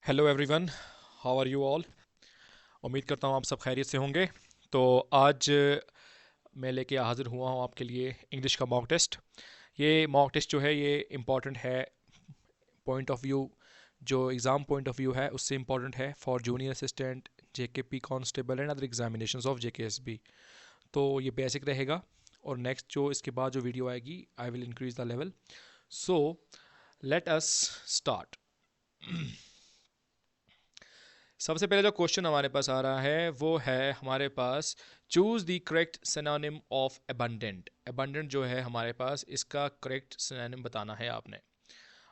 Hello everyone, how are you all. उम्मीद करता हूँ आप सब खैरियत से होंगे। तो आज मैं लेके हाज़िर हुआ हूँ आपके लिए इंग्लिश का मॉक टेस्ट। ये मॉक टेस्ट जो है ये इम्पॉर्टेंट है, पॉइंट ऑफ व्यू जो एग्ज़ाम पॉइंट ऑफ व्यू है उससे इम्पॉर्टेंट है for junior assistant, JKP constable and other examinations of JKSB. तो ये बेसिक रहेगा और नेक्स्ट जो इसके बाद जो वीडियो आएगी I will increase the level. So let us start. सबसे पहले जो क्वेश्चन हमारे पास आ रहा है वो है हमारे पास choose the correct synonym of abundant. Abundant जो है हमारे पास इसका करेक्ट सिनोनिम बताना है आपने।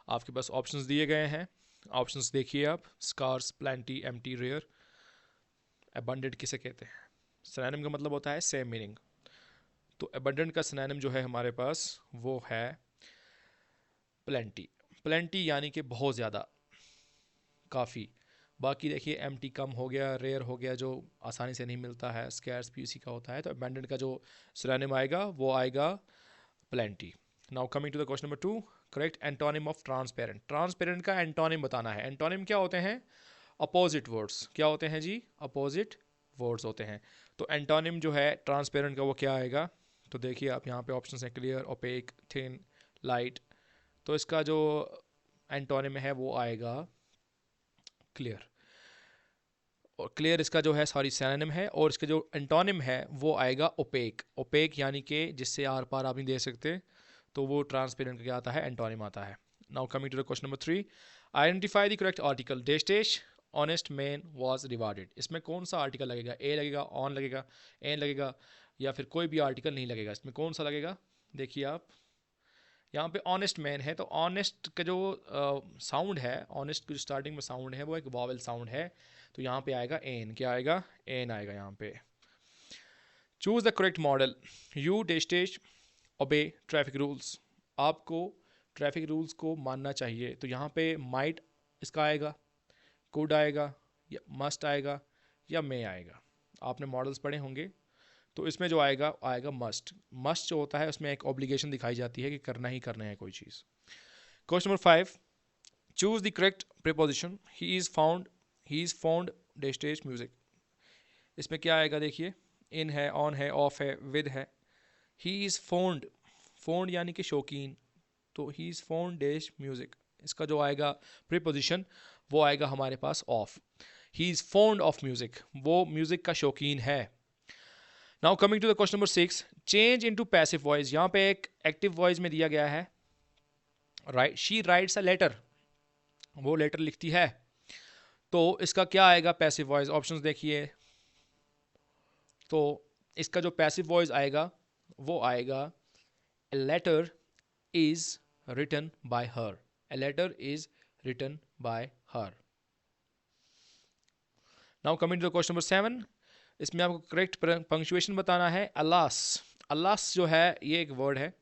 आपके पास ऑप्शंस दिए गए हैं, ऑप्शंस देखिए आप। Scarce, plenty, empty, rare. Abundant किसे कहते हैं? सिनोनिम का मतलब होता है सेम मीनिंग। तो अबंडेंट का सिनोनिम जो है हमारे पास वो है प्लेंटी। प्लेंटी यानी कि बहुत ज़्यादा, काफ़ी। बाकी देखिए एम्प्टी कम हो गया, रेयर हो गया जो आसानी से नहीं मिलता है, स्कैर्स भी उसी का होता है। तो अबंडेंट का जो सिनोनिम आएगा वो आएगा plenty. Now coming to the question number 2, correct antonym of transparent. Transparent का एंटोनिम बताना है। एंटोनिम क्या होते हैं? Opposite words. क्या होते हैं जी? अपोजिट वर्ड्स होते हैं। तो एंटोनिम जो है ट्रांसपेरेंट का वो क्या आएगा? तो देखिए आप यहाँ पे ऑप्शन है क्लियर, ओपेक, थिन, लाइट। तो इसका जो एंटोनिम है वो आएगा क्लियर। और क्लियर इसका जो है सॉरी सिनोनिम है, और इसका जो एंटोनिम है वो आएगा ओपेक। ओपेक यानी कि जिससे आर पार आप नहीं दे सकते, तो वो ट्रांसपेरेंट का क्या आता है? एंटोनिम आता है। Now coming to the question number 3, identify the correct article. Dash honest man was rewarded. इसमें कौन सा आर्टिकल लगेगा? ए लगेगा, ऑन लगेगा, एन लगेगा, या फिर कोई भी आर्टिकल नहीं लगेगा? इसमें कौन सा लगेगा? देखिए आप यहाँ पे ऑनेस्ट मैन है, तो ऑनेस्ट का जो साउंड है, ऑनेस्ट की जो स्टार्टिंग में साउंड है वो एक वॉवेल साउंड है। तो यहाँ पे आएगा एन। क्या आएगा? एन आएगा यहाँ पे। Choose the correct modal. You dash obey traffic rules. आपको ट्रैफिक रूल्स को मानना चाहिए। तो यहाँ पे माइट इसका आएगा, कुड आएगा, या मस्ट आएगा, या मे आएगा। आपने मॉडल्स पढ़े होंगे, तो इसमें जो आएगा आएगा मस्ट। मस्ट जो होता है उसमें एक ऑब्लिगेशन दिखाई जाती है कि करना ही करना है कोई चीज़। Question number 5, choose the correct preposition. He is fond dash music. इसमें क्या आएगा? देखिए इन है, ऑन है, ऑफ है, विद है। ही इज फाउंड, फाउंड यानी कि शौकीन, तो he is fond dash music. इसका जो आएगा प्रीपोजिशन वो आएगा हमारे पास of. He is fond of music, वो म्यूजिक का शौकीन है। Now coming to the question number 6, change into passive voice. यहाँ पे एक एक्टिव वॉइस में दिया गया है, right, she writes a letter, वो लेटर लिखती है। तो इसका क्या आएगा पैसिव वॉइस? ऑप्शंस देखिए। तो इसका जो पैसिव वॉइस आएगा वो आएगा a letter is written by her. A letter is written by her. Now coming to the question number 7, इसमें आपको करेक्ट पंक्चुएशन बताना है। अलास, अलास जो है ये एक वर्ड है।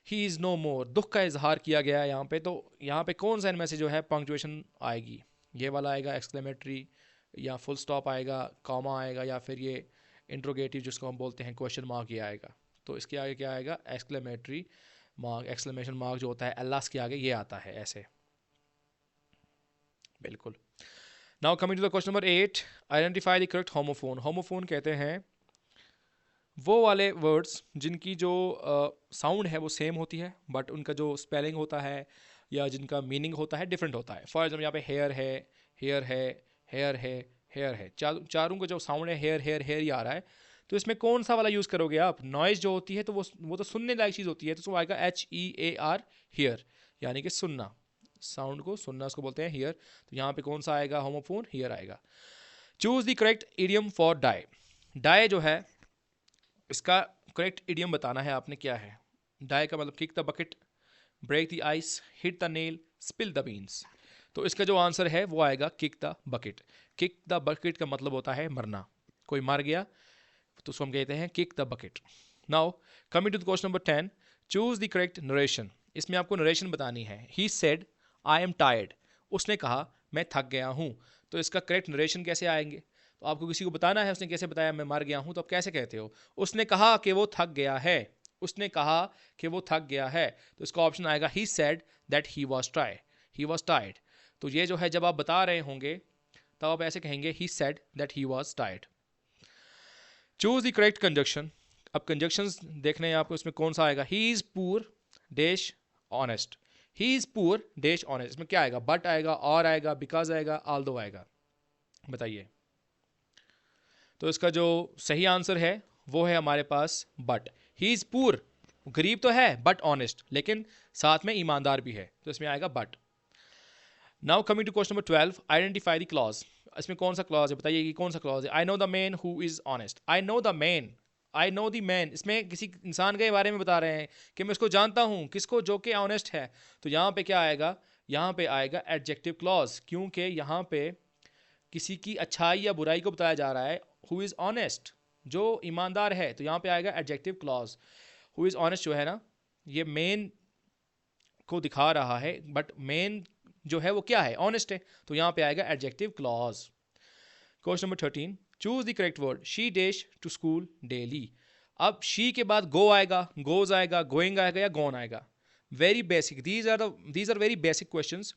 ही इज़ नो मोर, दुख का इजहार किया गया है यहाँ पे। तो यहाँ पे कौन सा इनमें से जो है पंक्चुएशन आएगी? ये वाला आएगा एक्सक्लेमेटरी, या फुल स्टॉप आएगा, कॉमा आएगा, या फिर ये इंट्रोगेटिव जिसको हम बोलते हैं क्वेश्चन मार्क, ये आएगा। तो इसके आगे क्या आएगा? एक्सक्लेमेटरी मार्क, एक्सक्लेमेशन मार्क जो होता है अल्लाह के आगे ये आता है ऐसे, बिल्कुल। Now coming to the question number 8, identify the correct homophone. Homophone कहते हैं वो वाले वर्ड्स जिनकी जो साउंड है वो सेम होती है, बट उनका जो स्पेलिंग होता है या जिनका मीनिंग होता है डिफरेंट होता है। फॉर एग्जाम्पल यहाँ पे हेयर है, हेयर है, हेयर है, हेयर है, चारों का जो साउंड है हेयर हेयर हेयर ही आ रहा है। तो इसमें कौन सा वाला यूज़ करोगे आप? नॉइज जो होती है तो वो तो सुनने लायक चीज़ होती है, तो उसको आएगा HEAR, हेयर, यानी कि सुनना। साउंड को सुनना उसको बोलते हैं हियर। तो यहाँ पे कौन सा आएगा? होमोफोन, हियर आएगा। Choose the correct idiom for die. Die जो है इसका करेक्ट इडियम बताना है आपने। क्या है डाई का मतलब? Kick the bucket, break the ice, hit the nail, spill the beans. तो इसका जो आंसर है वो आएगा kick the bucket. Kick the bucket का मतलब होता है मरना। कोई मर गया तो उसको हम कहते हैं kick the bucket. Now coming to the question number 10, choose the correct narration. इसमें आपको नरेशन बतानी है। He said I am tired, उसने कहा मैं थक गया हूँ। तो इसका करेक्ट नरेशन कैसे आएंगे? तो आपको किसी को बताना है उसने कैसे बताया मैं मर गया हूँ, तो आप कैसे कहते हो? उसने कहा कि वो थक गया है, उसने कहा कि वो थक गया है। तो इसका ऑप्शन आएगा he said that he was tired, he was tired. तो ये जो है जब आप बता रहे होंगे तब आप ऐसे कहेंगे he said that he was tired. Choose the correct conjunction. अब कंजक्शंस देखने हैं आपको, इसमें कौन सा आएगा, he is poor dash honest. He is poor dash honest, इसमें क्या आएगा, बट आएगा, और आएगा, बिकॉज आएगा, ऑल्दो आएगा, बताइए। तो इसका जो सही आंसर है वो है हमारे पास बट। ही इज पुअर, गरीब तो है बट ऑनेस्ट, लेकिन साथ में ईमानदार भी है, तो इसमें आएगा but. Now coming to question number 12, identify the clause. इसमें कौन सा क्लॉज है, बताइए कि कौन सा क्लॉज है। I know the man who is honest, I know the man, I know the man, इसमें किसी इंसान के बारे में बता रहे हैं कि मैं उसको जानता हूँ, किसको, जो कि ऑनेस्ट है। तो यहाँ पे क्या आएगा, यहाँ पे आएगा एडजेक्टिव क्लॉज, क्योंकि यहाँ पे किसी की अच्छाई या बुराई को बताया जा रहा है। हु इज़ ऑनेस्ट, जो ईमानदार है, तो यहाँ पे आएगा adjective clause. Who is honest जो है ना, ये मेन को दिखा रहा है, बट मेन जो है वो क्या है, ऑनेस्ट है, तो यहाँ पे आएगा adjective clause. Question number 13, choose the correct word. She dash to school daily. अब शी के बाद गो आएगा, गोज आएगा, गोइंग आएगा या गोन आएगा। Very basic, these are very basic questions.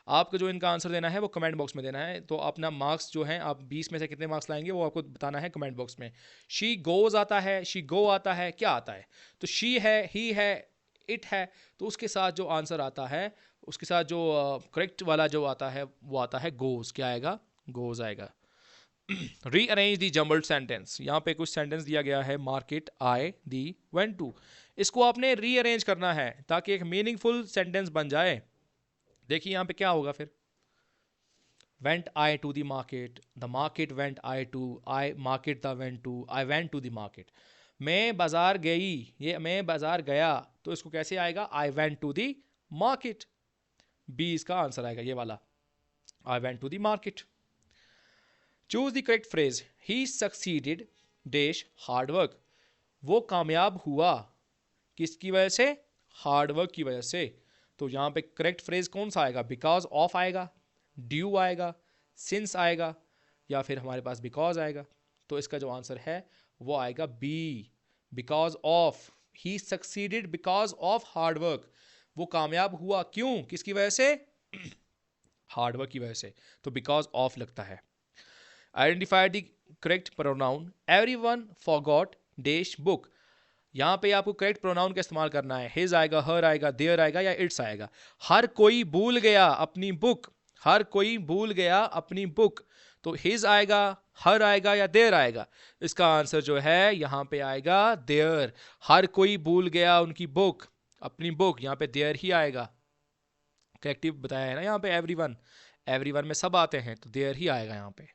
आपको जो इनका आंसर देना है वो कमेंट बॉक्स में देना है। तो अपना मार्क्स जो है, आप 20 में से कितने मार्क्स लाएंगे वो आपको बताना है कमेंट बॉक्स में। शी गोज आता है, शी गो आता है, क्या आता है, तो शी है, ही है, इट है, तो उसके साथ जो आंसर आता है, उसके साथ जो करेक्ट वाला जो आता है वो आता है गोज। क्या आएगा, गोज आएगा। Rearrange the jumbled sentence. यहाँ पे कुछ सेंटेंस दिया गया है, market, I, the, went to. इसको आपने रीअरेंज करना है ताकि एक मीनिंगफुल सेंटेंस बन जाए। देखिए यहाँ पे क्या होगा फिर, went I to the market went I to, I market the went to, I went to the market. मैं बाजार गई, ये मैं बाजार गया, तो इसको कैसे आएगा, I went to the market. B इसका आंसर आएगा, ये वाला, I went to the market. Choose the correct phrase. He succeeded dash hard work. वो कामयाब हुआ किसकी वजह से, हार्ड वर्क की वजह से। तो यहाँ पे करेक्ट फ्रेज कौन सा आएगा, बिकॉज ऑफ आएगा, ड्यू आएगा, सिंस आएगा, या फिर हमारे पास बिकॉज आएगा। तो इसका जो आंसर है वो आएगा B, because of. He succeeded because of hard work. वो कामयाब हुआ क्यों, किसकी वजह से, हार्ड वर्क की वजह से, तो बिकॉज ऑफ लगता है। Identify the correct pronoun. Everyone forgot dash book. यहाँ पे आपको करेक्ट प्रोनाउन का इस्तेमाल करना है। हिज आएगा, हर आएगा, देयर आएगा या इट्स आएगा। हर कोई भूल गया अपनी बुक, हर कोई भूल गया अपनी बुक, तो हिज आएगा, हर आएगा या देयर आएगा। इसका आंसर जो है यहाँ पे आएगा देयर। हर कोई भूल गया उनकी बुक, अपनी बुक, यहाँ पे देयर ही आएगा। करेक्टिव बताया है ना यहाँ पे, एवरीवन, एवरीवन में सब आते हैं, तो देयर ही आएगा यहाँ पे।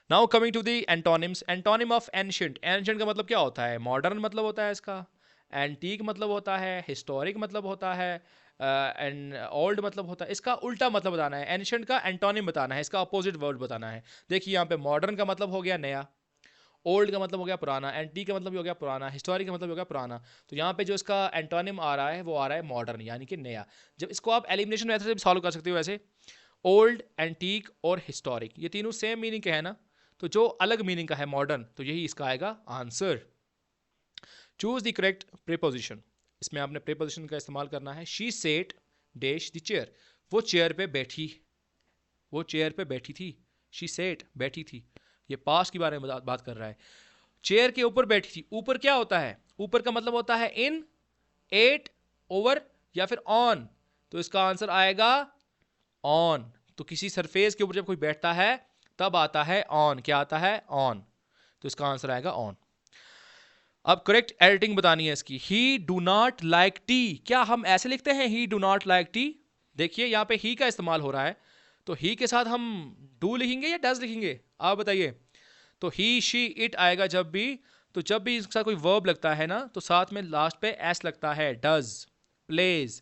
Now coming to the antonyms. Antonym of ancient. Ancient का मतलब क्या होता है, मॉडर्न मतलब होता है इसका, एंटीक मतलब होता है, हिस्टोरिक मतलब होता है, एंड ओल्ड मतलब होता है। इसका उल्टा मतलब बताना है, एंशिएंट का एंटोनिम बताना है, इसका अपोजिट वर्ड बताना है। देखिए यहाँ पे मॉडर्न का मतलब हो गया नया, ओल्ड का मतलब हो गया पुराना, एंटीक का मतलब भी हो गया पुराना, हिस्टोरिक का मतलब हो गया पुराना। तो यहाँ पे जो इसका एंटोनिम आ रहा है वो आ रहा है मॉडर्न, यानी कि नया। जब इसको आप एलिमिनेशन मेथड से भी सॉल्व कर सकते हो वैसे, ओल्ड, एंटीक और हिस्टोरिक, ये तीनों सेम मीनिंग के है ना, तो जो अलग मीनिंग का है मॉडर्न, तो यही इसका आएगा answer. Choose the correct preposition. इसमें आपने प्रीपोजिशन का इस्तेमाल करना है। She said dash the chair. वो चेयर पे बैठी, वो चेयर पे बैठी थी, शी सेट बैठी थी, ये पास्ट के बारे में बात कर रहा है। चेयर के ऊपर बैठी थी, ऊपर क्या होता है, ऊपर का मतलब होता है इन, एट, ओवर या फिर ऑन, तो इसका आंसर आएगा ऑन। तो किसी सरफेस के ऊपर जब कोई बैठता है तब आता है ऑन, क्या आता है, ऑन, तो इसका आंसर आएगा ऑन। अब करेक्ट एडिटिंग बतानी है इसकी। ही डू नॉट लाइक टी। क्या हम ऐसे लिखते हैं ही डू नॉट लाइक टी, देखिए यहाँ पे ही का इस्तेमाल हो रहा है, तो ही के साथ हम डू लिखेंगे या डज लिखेंगे, आप बताइए। तो ही, शी, इट आएगा जब भी, तो जब भी इसके साथ कोई वर्ब लगता है ना, तो साथ में लास्ट पे एस लगता है, डज, प्लेज,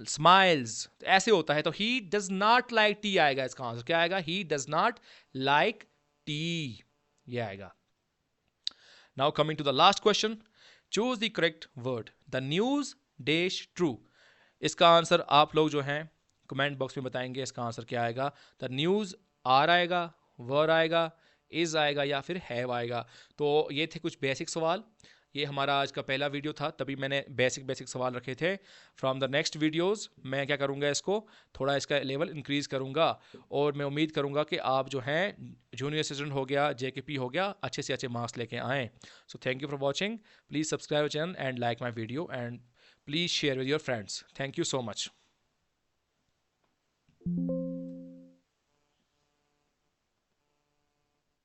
स्माइल्स, ऐसे होता है। तो he does not like tea आएगा, इसका आंसर क्या आएगा, he does not like tea, ये आएगा। Now coming to the last question, choose the correct word. The news dash true. इसका आंसर आप लोग जो हैं कमेंट बॉक्स में बताएंगे, इसका आंसर क्या आएगा। द न्यूज आर आएगा, वर आएगा, इज आएगा या फिर हैव आएगा। तो ये थे कुछ बेसिक सवाल। ये हमारा आज का पहला वीडियो था, तभी मैंने बेसिक सवाल रखे थे। फ्रॉम द नेक्स्ट वीडियोस मैं क्या करूँगा, इसको थोड़ा इसका लेवल इंक्रीज़ करूँगा, और मैं उम्मीद करूँगा कि आप जो हैं जूनियर असिस्टेंट हो गया, JKP हो गया, अच्छे से अच्छे मार्क्स लेके आएँ। So thank you for watching. Please subscribe channel and like my video, and please share with your friends. Thank you so much.